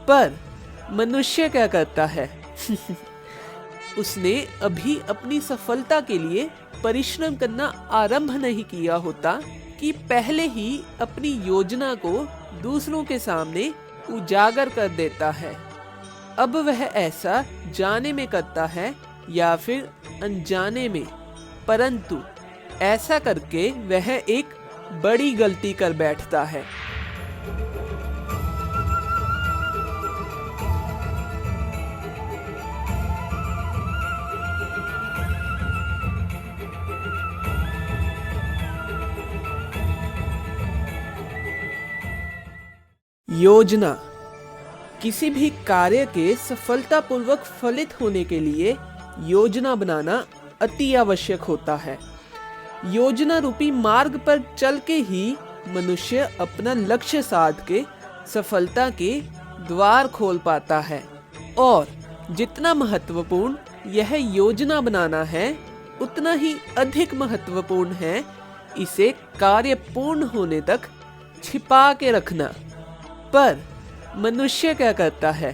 पर मनुष्य क्या करता है? उसने अभी अपनी सफलता के लिए परिश्रम करना आरंभ नहीं किया होता कि पहले ही अपनी योजना को दूसरों के सामने उजागर कर देता है। अब वह ऐसा जाने में करता है या फिर अनजाने में, परंतु ऐसा करके वह एक बड़ी गलती कर बैठता है। योजना किसी भी कार्य के सफलतापूर्वक फलित होने के लिए योजना बनाना अति आवश्यक होता है। योजना रूपी मार्ग पर चल के ही मनुष्य अपना लक्ष्य साध के सफलता के द्वार खोल पाता है। और जितना महत्वपूर्ण यह योजना बनाना है, उतना ही अधिक महत्वपूर्ण है इसे कार्य पूर्ण होने तक छिपा के रखना। पर मनुष्य क्या करता है?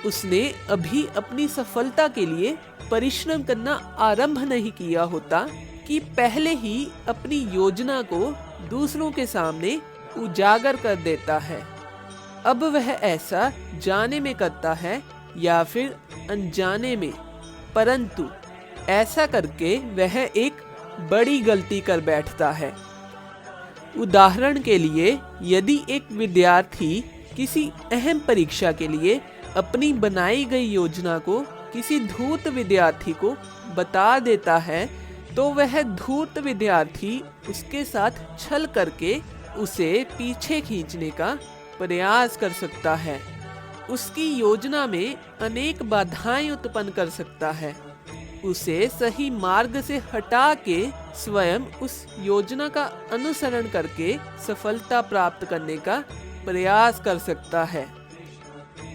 उसने अभी अपनी सफलता के लिए परिश्रम करना आरंभ नहीं किया होता कि पहले ही अपनी योजना को दूसरों के सामने उजागर कर देता है। अब वह ऐसा जाने में करता है या फिर अनजाने में, परंतु ऐसा करके वह एक बड़ी गलती कर बैठता है। उदाहरण के लिए, यदि एक विद्यार्थी किसी अहम परीक्षा के लिए अपनी बनाई गई योजना को किसी धूर्त विद्यार्थी को बता देता है, तो वह धूर्त विद्यार्थी उसके साथ छल करके उसे पीछे खींचने का प्रयास कर सकता है, उसकी योजना में अनेक बाधाएं उत्पन्न कर सकता है, उसे सही मार्ग से हटा के स्वयं उस योजना का अनुसरण करके सफलता प्राप्त करने का प्रयास कर सकता है।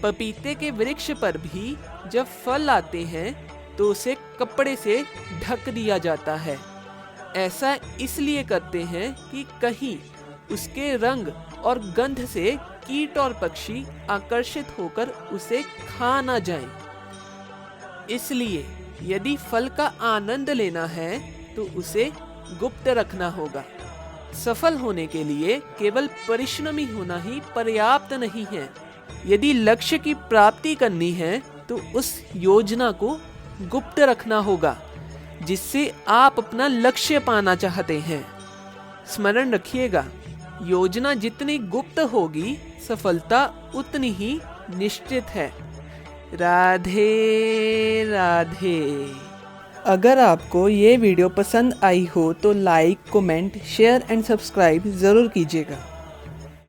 पपीते के वृक्ष पर भी जब फल आते हैं तो उसे कपड़े से ढक दिया जाता है। ऐसा इसलिए करते हैं कि कहीं उसके रंग और गंध से कीट और पक्षी आकर्षित होकर उसे खा ना जाएं। इसलिए यदि फल का आनंद लेना है तो उसे गुप्त रखना होगा। सफल होने के लिए केवल परिश्रमी होना ही पर्याप्त नहीं है। यदि लक्ष्य की प्राप्ति करनी है तो उस योजना को गुप्त रखना होगा जिससे आप अपना लक्ष्य पाना चाहते हैं। स्मरण रखिएगा, योजना जितनी गुप्त होगी, सफलता उतनी ही निश्चित है। राधे राधे। अगर आपको ये वीडियो पसंद आई हो तो like, comment, share and subscribe ज़रूर कीजिएगा।